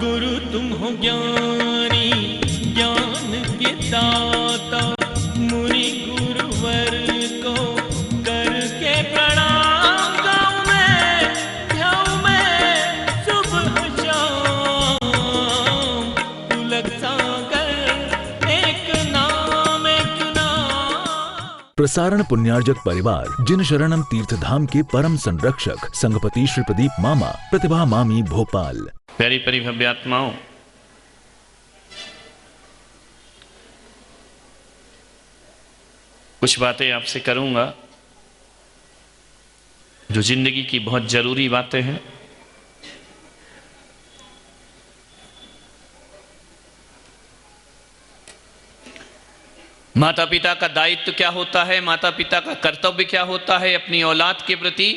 गुरु तुम हो ज्ञानी ज्ञान के दाता, मुनि गुरुवर को करके प्रणाम गाऊं मैं सुबह शाम। पुलक सागर एक नाम एक नाम। प्रसारण पुण्यार्जक परिवार जिन शरणम तीर्थ धाम के परम संरक्षक संघपति श्री प्रदीप मामा, प्रतिभा मामी, भोपाल। प्यारी प्यारी भव्य आत्माओं, कुछ बातें आपसे करूंगा जो जिंदगी की बहुत जरूरी बातें हैं। माता पिता का दायित्व क्या होता है, माता पिता का कर्तव्य क्या होता है अपनी औलाद के प्रति,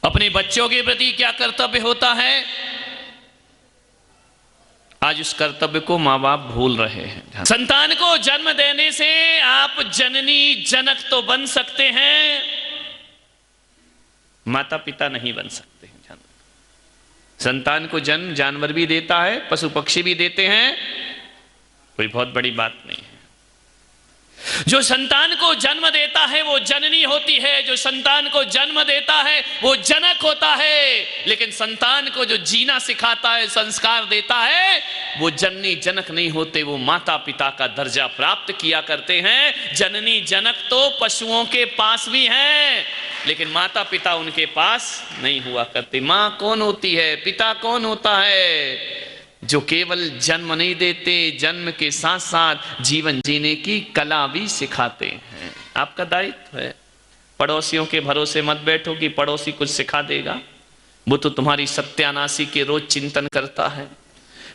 अपने बच्चों के प्रति क्या कर्तव्य होता है। आज उस कर्तव्य को माँ बाप भूल रहे हैं। संतान को जन्म देने से आप जननी जनक तो बन सकते हैं, माता पिता नहीं बन सकते हैं। संतान को जन्म जानवर भी देता है, पशु पक्षी भी देते हैं, कोई बहुत बड़ी बात नहीं है। जो संतान को जन्म देता है वो जननी होती है, जो संतान को जन्म देता है वो जनक होता है। लेकिन संतान को जो जीना सिखाता है, संस्कार देता है, वो जननी जनक नहीं होते, वो माता पिता का दर्जा प्राप्त किया करते हैं। जननी जनक तो पशुओं के पास भी हैं, लेकिन माता पिता उनके पास नहीं हुआ करते। माँ कौन होती है, पिता कौन होता है? जो केवल जन्म नहीं देते, जन्म के साथ साथ जीवन जीने की कला भी सिखाते हैं। आपका दायित्व है। पड़ोसियों के भरोसे मत बैठो कि पड़ोसी कुछ सिखा देगा। वो तो तुम्हारी सत्यानाशी के रोज चिंतन करता है।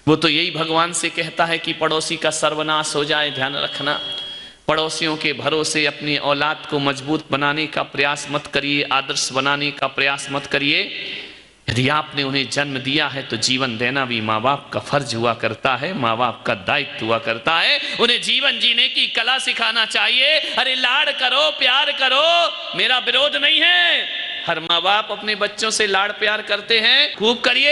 वो तो यही भगवान से कहता है कि पड़ोसी का सर्वनाश हो जाए, ध्यान रखना। पड़ोसियों के भरोसे अपनी औलाद को मजबूत बनाने का प्रयास मत करिए, आदर्श बनाने का प्रयास मत करिए। यदि आपने उन्हें जन्म दिया है तो जीवन देना भी माँ बाप का फर्ज हुआ करता है, माँ बाप का दायित्व हुआ करता है। उन्हें जीवन जीने की कला सिखाना चाहिए। अरे लाड़ करो, प्यार करो, मेरा विरोध नहीं है। हर माँ बाप अपने बच्चों से लाड़ प्यार करते हैं, खूब करिए।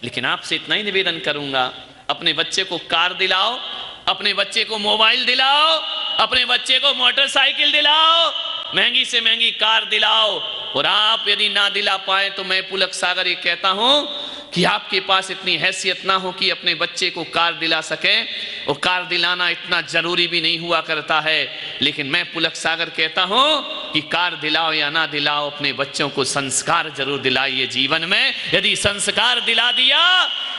लेकिन आपसे इतना ही निवेदन करूंगा, अपने बच्चे को कार दिलाओ, अपने बच्चे को मोबाइल दिलाओ, अपने बच्चे को मोटरसाइकिल दिलाओ, महंगी से महंगी कार दिलाओ। और आप यदि ना दिला पाए तो मैं पुलक सागर ये कहता हूं कि आपके पास इतनी हैसियत ना हो कि अपने बच्चे को कार दिला सकें। और कार दिलाना इतना जरूरी भी नहीं हुआ करता है। लेकिन मैं पुलक सागर कहता हूं कि कार दिलाओ या ना दिलाओ, अपने बच्चों को संस्कार जरूर दिलाइए जीवन में। यदि संस्कार दिला दिया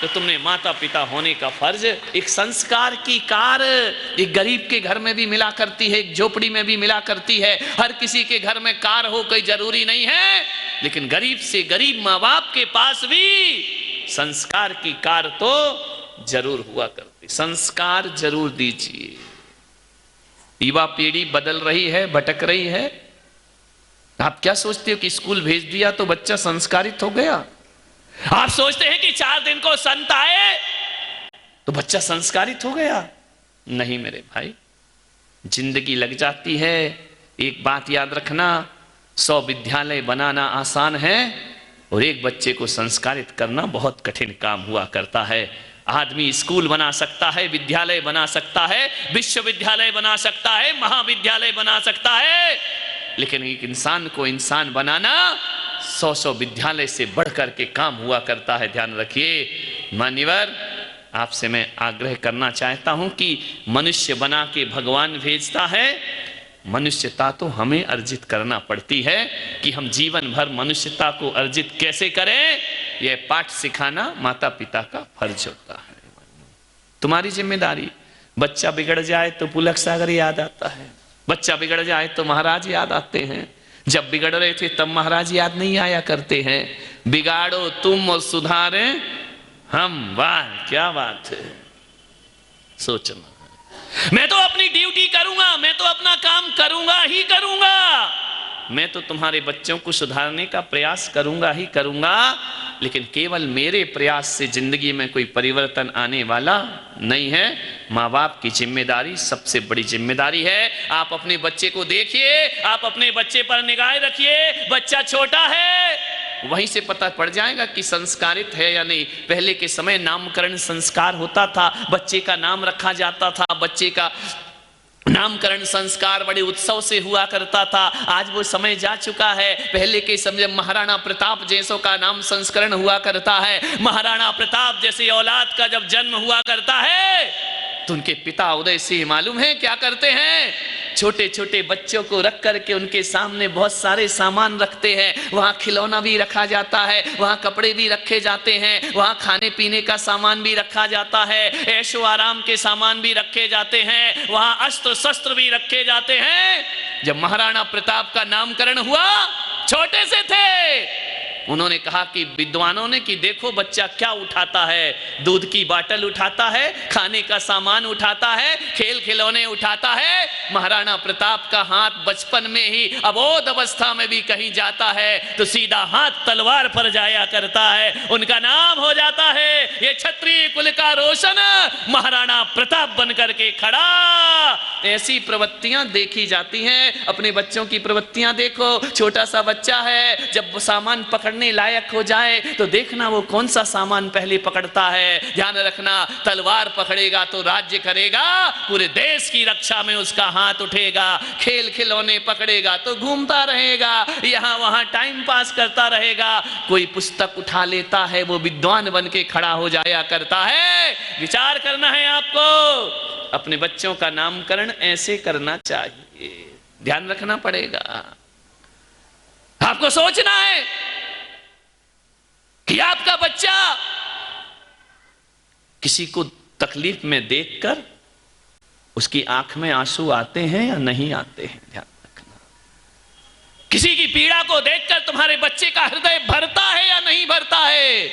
तो तुमने माता पिता होने का फर्ज। एक संस्कार की कार एक गरीब के घर में भी मिला करती है, एक झोपड़ी में भी मिला करती है। हर किसी के घर में कार हो कोई जरूरी नहीं है, लेकिन गरीब से गरीब माँ बाप के पास भी संस्कार की कार तो जरूर हुआ करती। संस्कार जरूर दीजिए। युवा पीढ़ी बदल रही है, भटक रही है। आप क्या सोचते हो कि स्कूल भेज दिया तो बच्चा संस्कारित हो गया? आप सोचते हैं कि 4 दिन को संत आए तो बच्चा संस्कारित हो गया? नहीं मेरे भाई, जिंदगी लग जाती है। एक बात याद रखना, 100 विद्यालय बनाना आसान है और एक बच्चे को संस्कारित करना बहुत कठिन काम हुआ करता है। आदमी स्कूल बना सकता है, विद्यालय बना सकता है, विश्वविद्यालय बना सकता है, महाविद्यालय बना सकता है, लेकिन एक इंसान को इंसान बनाना 100 विद्यालय से बढ़ करके काम हुआ करता है। ध्यान रखिए। मान्यवर, आपसे मैं आग्रह करना चाहता हूं कि मनुष्य बना के भगवान भेजता है, मनुष्यता तो हमें अर्जित करना पड़ती है कि हम जीवन भर मनुष्यता को अर्जित कैसे करें, यह पाठ सिखाना माता पिता का फर्ज होता है। तुम्हारी जिम्मेदारी। बच्चा बिगड़ जाए तो पुलक सागर याद आता है, बच्चा बिगड़ जाए तो महाराज याद आते हैं। जब बिगड़ रहे थे तब महाराज याद नहीं आया करते हैं। बिगाड़ो तुम और सुधारे हम। वाह क्या बात है। सोचना, मैं तो अपनी ड्यूटी करूंगा, मैं तो अपना काम करूंगा ही करूंगा, मैं तो तुम्हारे बच्चों को सुधारने का प्रयास करूंगा ही करूंगा, लेकिन केवल मेरे प्रयास से जिंदगी में कोई परिवर्तन आने वाला नहीं है। माँ बाप की जिम्मेदारी सबसे बड़ी जिम्मेदारी है। आप अपने बच्चे को देखिए, आप अपने बच्चे पर निगाह रखिए। बच्चा छोटा है, वहीं से पता पड़ जाएगा कि संस्कारित है या नहीं। पहले के समय नामकरण संस्कार होता था, बच्चे का नाम रखा जाता था, बच्चे का नामकरण संस्कार बड़े उत्सव से हुआ करता था। आज वो समय जा चुका है। पहले के समय महाराणा प्रताप जैसों का नाम संस्करण हुआ करता है, महाराणा प्रताप जैसी औलाद का जब जन्म हुआ करता है तो उनके पिता उदय सिंह मालूम है क्या करते हैं, छोटे छोटे बच्चों को रख करके उनके सामने बहुत सारे सामान रखते हैं। वहाँ खिलौना भी रखा जाता है, वहाँ कपड़े भी रखे जाते हैं, वहाँ खाने पीने का सामान भी रखा जाता है, ऐशो आराम के सामान भी रखे जाते हैं, वहाँ अस्त्र शस्त्र भी रखे जाते हैं। जब महाराणा प्रताप का नामकरण हुआ, छोटे से थे, उन्होंने कहा कि विद्वानों ने कि देखो बच्चा क्या उठाता है, दूध की बाटल उठाता है, खाने का सामान उठाता है, खेल खिलौने उठाता है। महाराणा प्रताप का हाथ बचपन में ही अबोध अवस्था में भी कहीं जाता है तो सीधा हाथ तलवार पर जाया करता है, उनका नाम हो जाता है ये क्षत्रिय कुल का रोशन महाराणा प्रताप बनकर के खड़ा। ऐसी प्रवृत्तियां देखी जाती हैं। अपने बच्चों की प्रवृत्तियां देखो, छोटा सा बच्चा है, जब सामान पकड़ने लायक हो जाए तो देखना वो कौन सा सामान पहले पकड़ता है। ध्यान रखना, तलवार पकड़ेगा तो राज्य करेगा, पूरे देश की रक्षा में उसका हाथ उठेगा। खेल खिलौने पकड़ेगा तो घूमता रहेगा, यहां वहां टाइम पास करता रहेगा। कोई पुस्तक उठा लेता है, वो विद्वान बन के खड़ा हो जाया करता है। विचार करना है आपको, अपने बच्चों का नामकरण ऐसे करना चाहिए, ध्यान रखना पड़ेगा। आपको सोचना है कि आपका बच्चा किसी को तकलीफ में देखकर उसकी आंख में आंसू आते हैं या नहीं आते हैं, ध्यान रखना। किसी की पीड़ा को देखकर तुम्हारे बच्चे का हृदय भरता है या नहीं भरता है,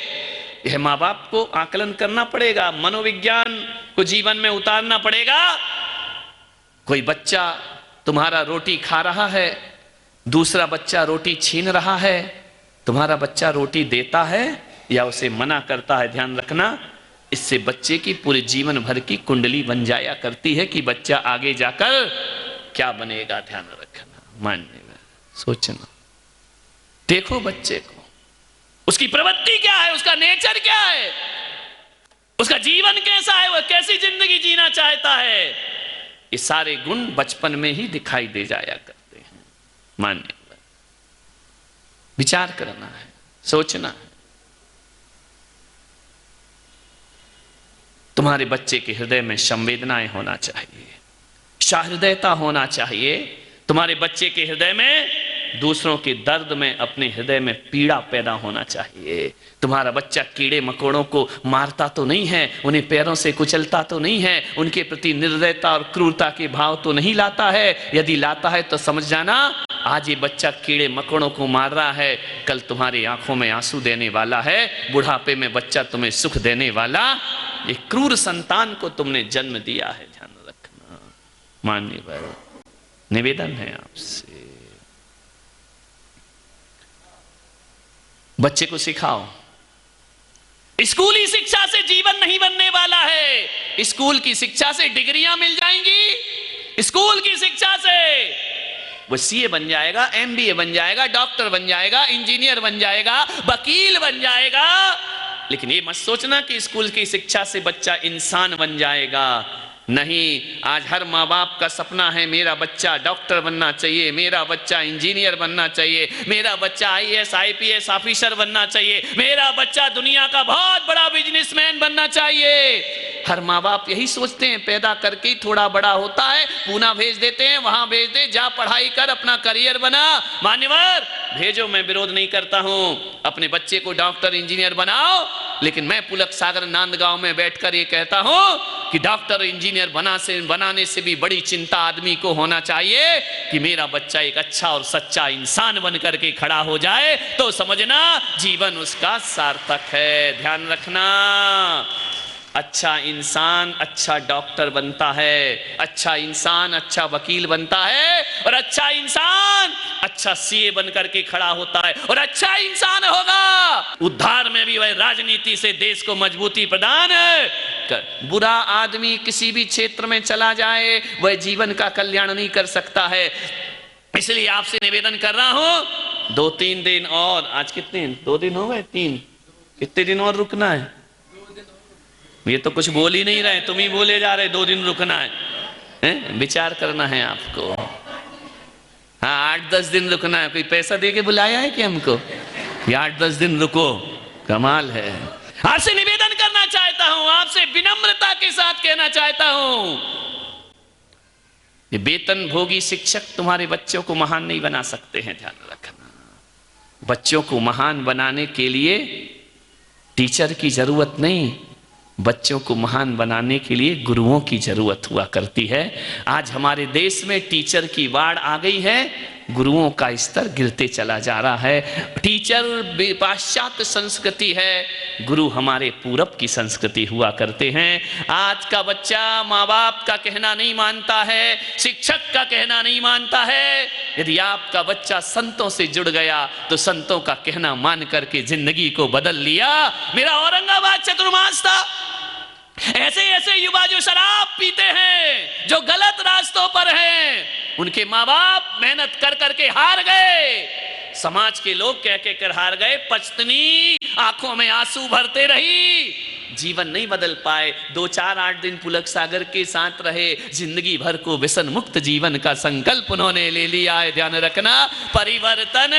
यह माँ बाप को आकलन करना पड़ेगा, मनोविज्ञान को जीवन में उतारना पड़ेगा। कोई बच्चा तुम्हारा रोटी खा रहा है, दूसरा बच्चा रोटी छीन रहा है, तुम्हारा बच्चा रोटी देता है या उसे मना करता है, ध्यान रखना। इससे बच्चे की पूरे जीवन भर की कुंडली बन जाया करती है कि बच्चा आगे जाकर क्या बनेगा, ध्यान रखना, मानने में सोचना। देखो बच्चे को, उसकी प्रवृत्ति क्या है, उसका नेचर क्या है, उसका जीवन कैसा है, वह कैसी जिंदगी जीना चाहता है। ये सारे गुण बचपन में ही दिखाई दे जाया करते हैं, मानने में विचार करना है, सोचना है। तुम्हारे बच्चे के हृदय में संवेदनाएं होना चाहिए, सहृदयता होना चाहिए। तुम्हारे बच्चे के हृदय में दूसरों के दर्द में, अपने हृदय में पीड़ा पैदा होना चाहिए। तुम्हारा बच्चा कीड़े मकोड़ों को मारता तो नहीं है, उन्हें पैरों से कुचलता तो नहीं है, उनके प्रति निर्दयता और क्रूरता के भाव तो नहीं लाता है। यदि लाता है तो समझ जाना आज ये बच्चा कीड़े मकोड़ों को मार रहा है, कल तुम्हारी आंखों में आंसू देने वाला है, बुढ़ापे में बच्चा तुम्हें सुख देने वाला। ये क्रूर संतान को तुमने जन्म दिया है, ध्यान रखना। माननीय निवेदन है आपसे, बच्चे को सिखाओ। स्कूली शिक्षा से जीवन नहीं बनने वाला है। स्कूल की शिक्षा से डिग्रियां मिल जाएंगी, स्कूल की शिक्षा से वो सीए बन जाएगा, एमबीए बन जाएगा, डॉक्टर बन जाएगा, इंजीनियर बन जाएगा, वकील बन जाएगा। लेकिन ये मत सोचना कि स्कूल की शिक्षा से बच्चा इंसान बन जाएगा। नहीं, आज हर माँ बाप का सपना है मेरा बच्चा डॉक्टर बनना चाहिए, मेरा बच्चा इंजीनियर बनना चाहिए, मेरा बच्चा आईएएस आईपीएस ऑफिसर बनना चाहिए, मेरा बच्चा दुनिया का बहुत बड़ा बिजनेसमैन बनना चाहिए। हर माँ बाप यही सोचते हैं, पैदा करके ही थोड़ा बड़ा होता है, पूना भेज देते हैं, वहां भेज दे, जा पढ़ाई कर, अपना करियर बना। मान्यवर भेजो, मैं विरोध नहीं करता हूं, अपने बच्चे को डॉक्टर इंजीनियर बनाओ। लेकिन मैं पुलक सागर नांदगांव में बैठकर ये कहता हूं कि डॉक्टर इंजीनियर बनाने से भी बड़ी चिंता आदमी को होना चाहिए कि मेरा बच्चा एक अच्छा और सच्चा इंसान बनकर के खड़ा हो जाए, तो समझना जीवन उसका सार्थक है। ध्यान रखना, अच्छा इंसान अच्छा डॉक्टर बनता है, अच्छा इंसान अच्छा वकील बनता है, और अच्छा इंसान अच्छा सीए बनकर के खड़ा होता है, और अच्छा इंसान होगा उद्धार में भी वह राजनीति से देश को मजबूती प्रदान कर। बुरा आदमी किसी भी क्षेत्र में चला जाए वह जीवन का कल्याण नहीं कर सकता है। इसलिए आपसे निवेदन कर रहा हूं 2-3 दिन और, आज कितने 2 दिन हो गए, 3, कितने दिन और रुकना है? ये तो कुछ बोल ही नहीं रहे, तुम ही बोले जा रहे 2 दिन रुकना है? विचार करना है आपको। हाँ 8-10 दिन रुकना है। कोई पैसा दे के बुलाया है कि हमको ये 8-10 दिन रुको? कमाल है। आपसे निवेदन करना चाहता हूं, आपसे विनम्रता के साथ कहना चाहता हूं, ये वेतन भोगी शिक्षक तुम्हारे बच्चों को महान नहीं बना सकते हैं, ध्यान रखना। बच्चों को महान बनाने के लिए टीचर की जरूरत नहीं, बच्चों को महान बनाने के लिए गुरुओं की जरूरत हुआ करती है। आज हमारे देश में टीचर की बाढ़ आ गई है, गुरुओं का स्तर गिरते चला जा रहा है। टीचर पाश्चात्य संस्कृति है, गुरु हमारे पूरब की संस्कृति हुआ करते हैं। आज का बच्चा माँ बाप का कहना नहीं मानता है, शिक्षक का कहना नहीं मानता है। यदि आपका बच्चा संतों से जुड़ गया तो संतों का कहना मान करके जिंदगी को बदल लिया। मेरा औरंगाबाद चतुर्मास था, ऐसे ऐसे युवा जो शराब पीते हैं, जो गलत रास्तों पर हैं, उनके माँ बाप मेहनत कर करके हार गए, समाज के लोग कह के कर हार गए, पत्नी आंखों में आंसू भरते रही, जीवन नहीं बदल पाए। 2-4-8 दिन पुलक सागर के साथ रहे, जिंदगी भर को व्यसन मुक्त जीवन का संकल्प उन्होंने ले लिया है। ध्यान रखना, परिवर्तन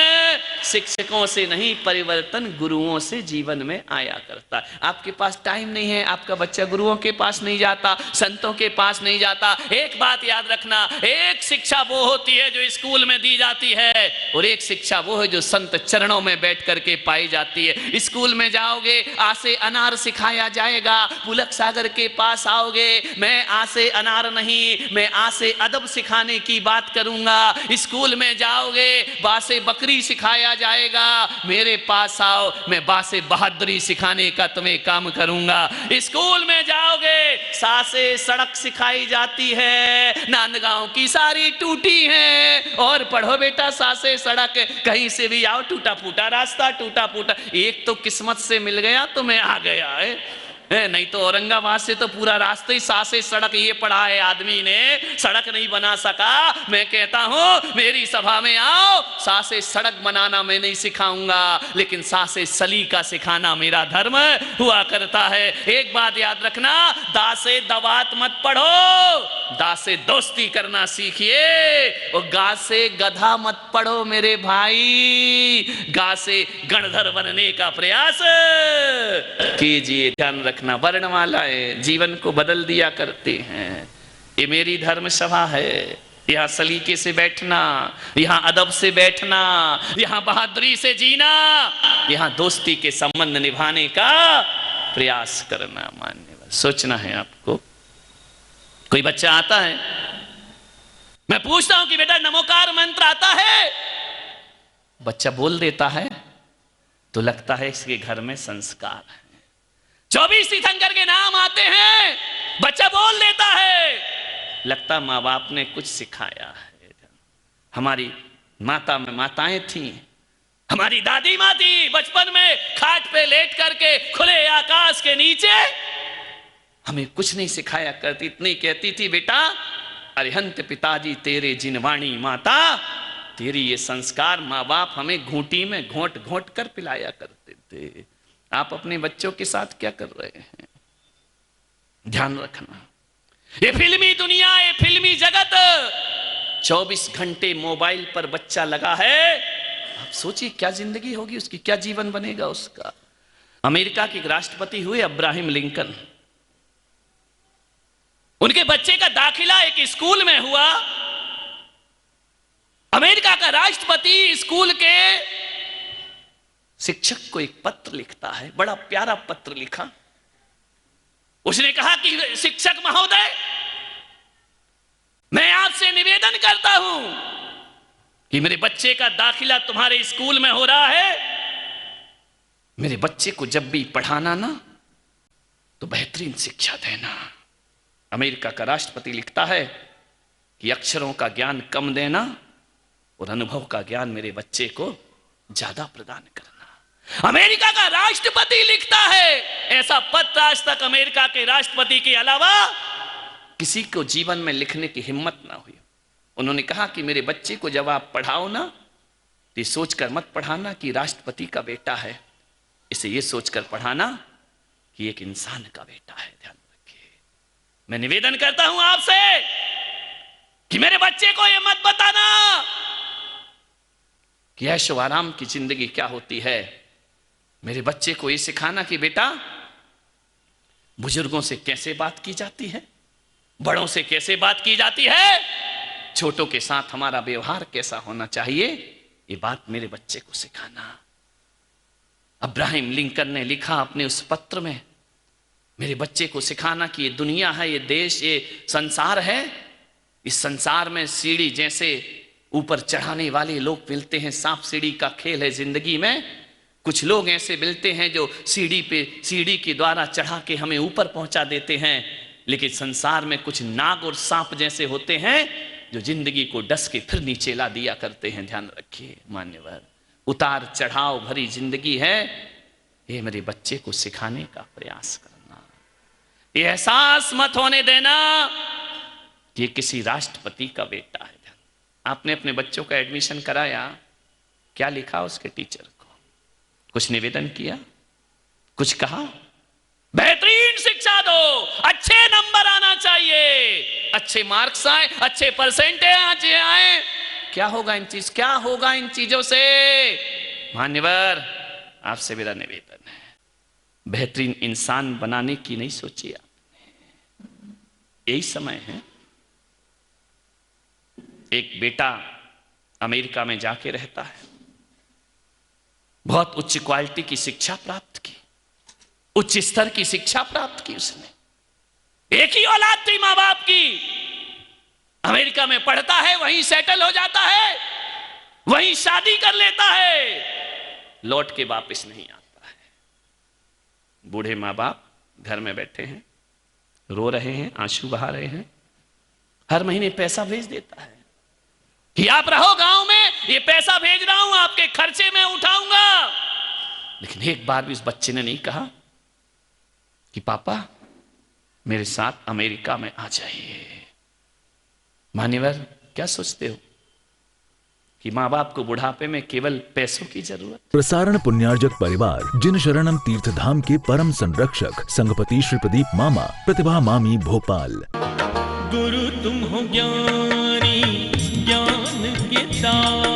शिक्षकों से नहीं, परिवर्तन गुरुओं से जीवन में आया करता है। आपके पास टाइम नहीं है, आपका बच्चा गुरुओं के पास नहीं जाता, संतों के पास नहीं जाता। एक बात याद रखना, एक शिक्षा वो होती है जो स्कूल में दी जाती है, और एक शिक्षा वो है जो संत चरणों में बैठ करके पाई जाती है। स्कूल में जाओगे, आ से अनार सिखाया जाएगा, पुलक सागर के पास आओगे, मैं आ से अनार नहीं, मैं आ से अदब सिखाने की बात करूंगा। स्कूल में जाओगे, बा से बकरी सिखाया जाएगा, मेरे पास आओ, मैं बा से बहादुरी सिखाने का तुम्हें काम करूंगा। स्कूल में जाओगे, सा से सड़क सिखाई जाती है, नांदगांव की सारी टूटी है, और पढ़ो बेटा सा से सड़क, कहीं से भी आओ, टूटा फूटा रास्ता, टूटा फूटा। एक तो किस्मत से मिल गया तो मैं आ गया है, नहीं तो औरंगाबाद से तो पूरा रास्ते ही सा से सड़क ये पढ़ा है आदमी ने, सड़क नहीं बना सका। मैं कहता हूं मेरी सभा में आओ, सा से सड़क बनाना मैं नहीं सिखाऊंगा, लेकिन सा से सलीका सिखाना मेरा धर्म हुआ करता है। एक बात याद रखना, दा से दवात मत पढ़ो, दा से दोस्ती करना सीखिए, और गा से गधा मत पढ़ो मेरे भाई, गा से गणधर बनने का प्रयास कीजिए। ध्यान रखना, वर्णमालाएं जीवन को बदल दिया करते हैं। ये मेरी धर्म सभा है, यहाँ सलीके से बैठना, यहाँ अदब से बैठना, यहाँ बहादुरी से जीना, यहाँ दोस्ती के संबंध निभाने का प्रयास करना, मान्यवर सोचना है आपको। कोई बच्चा आता है, मैं पूछता हूं कि बेटा नमोकार मंत्र आता है, बच्चा बोल देता है तो लगता है इसके घर में संस्कार है। 24 तीर्थंकर के नाम आते हैं, बच्चा बोल देता है, लगता माँ बाप ने कुछ सिखाया है। हमारी माताएं थी, हमारी दादी माँ थी, बचपन में खाट पे लेट करके खुले आकाश के नीचे हमें कुछ नहीं सिखाया करती, इतनी कहती थी, बेटा अरिहंत पिताजी तेरे जिनवाणी माता, तेरी ये संस्कार माँ बाप हमें घूंटी में घोंट घोंट कर पिलाया करते थे। आप अपने बच्चों के साथ क्या कर रहे हैं? ध्यान रखना, ये फिल्मी दुनिया, ये फिल्मी जगत, 24 घंटे मोबाइल पर बच्चा लगा है। आप सोचिए क्या जिंदगी होगी उसकी, क्या जीवन बनेगा उसका। अमेरिका के राष्ट्रपति हुए अब्राहम लिंकन, उनके बच्चे का दाखिला एक स्कूल में हुआ। अमेरिका का राष्ट्रपति स्कूल के शिक्षक को एक पत्र लिखता है, बड़ा प्यारा पत्र लिखा। उसने कहा कि शिक्षक महोदय, मैं आपसे निवेदन करता हूं कि मेरे बच्चे का दाखिला तुम्हारे स्कूल में हो रहा है, मेरे बच्चे को जब भी पढ़ाना ना तो बेहतरीन शिक्षा देना। अमेरिका का राष्ट्रपति लिखता है कि अक्षरों का ज्ञान कम देना और अनुभव का ज्ञान मेरे बच्चे को ज्यादा प्रदान करना। अमेरिका का राष्ट्रपति लिखता है, ऐसा पत्र आज तक अमेरिका के राष्ट्रपति के अलावा किसी को जीवन में लिखने की हिम्मत ना हुई। उन्होंने कहा कि मेरे बच्चे को जब आप पढ़ाओ ना तो ये सोचकर मत पढ़ाना कि राष्ट्रपति का बेटा है, इसे ये सोचकर पढ़ाना कि एक इंसान का बेटा है। ध्यान रखिए। मैं निवेदन करता हूं आपसे कि मेरे बच्चे को ये मत बताना कि ऐशो आराम की जिंदगी क्या होती है। मेरे बच्चे को ये सिखाना कि बेटा बुजुर्गों से कैसे बात की जाती है, बड़ों से कैसे बात की जाती है, छोटों के साथ हमारा व्यवहार कैसा होना चाहिए, ये बात मेरे बच्चे को सिखाना। अब्राहम लिंकन ने लिखा अपने उस पत्र में, मेरे बच्चे को सिखाना कि ये दुनिया है, ये देश, ये संसार है, इस संसार में सीढ़ी जैसे ऊपर चढ़ाने वाले लोग मिलते हैं, सांप सीढ़ी का खेल है जिंदगी में। कुछ लोग ऐसे मिलते हैं जो सीढ़ी के द्वारा चढ़ा के हमें ऊपर पहुंचा देते हैं, लेकिन संसार में कुछ नाग और सांप जैसे होते हैं जो जिंदगी को डस के फिर नीचे ला दिया करते हैं। ध्यान रखिए मान्यवर, उतार चढ़ाव भरी जिंदगी है। ये मेरे बच्चे को सिखाने का प्रयास करना, ये एहसास मत होने देना कि ये किसी राष्ट्रपति का बेटा है। आपने अपने बच्चों का एडमिशन कराया, क्या लिखा उसके टीचर को? कुछ निवेदन किया, कुछ कहा? बेहतरीन शिक्षा दो, अच्छे नंबर आना चाहिए, अच्छे मार्क्स आए, अच्छे परसेंटेज आए। क्या होगा इन चीजों से? मान्यवर, आपसे मेरा निवेदन है, बेहतरीन इंसान बनाने की नहीं सोची आपने। यही समय है। एक बेटा अमेरिका में जाके रहता है, बहुत उच्च क्वालिटी की शिक्षा प्राप्त की, उच्च स्तर की शिक्षा प्राप्त की उसने। एक ही औलाद थी मां बाप की, अमेरिका में पढ़ता है, वहीं सेटल हो जाता है, वहीं शादी कर लेता है, लौट के वापस नहीं आता है। बूढ़े मां बाप घर में बैठे हैं, रो रहे हैं, आंसू बहा रहे हैं। हर महीने पैसा भेज देता है कि आप रहो गांव में, ये पैसा भेज रहा हूं, आपके खर्चे में उठाऊंगा। लेकिन एक बार भी उस बच्चे ने नहीं कहा कि पापा मेरे साथ अमेरिका में आ जाइए। मान्यवर, क्या सोचते हो कि मां बाप को बुढ़ापे में केवल पैसों की जरूरत? प्रसारण पुण्यार्जक परिवार जिन शरणम तीर्थधाम के परम संरक्षक संघपति श्री प्रदीप मामा, प्रतिभा मामी, भोपाल। गुरु तुम हो ज्ञानी, ज्ञान के दाता।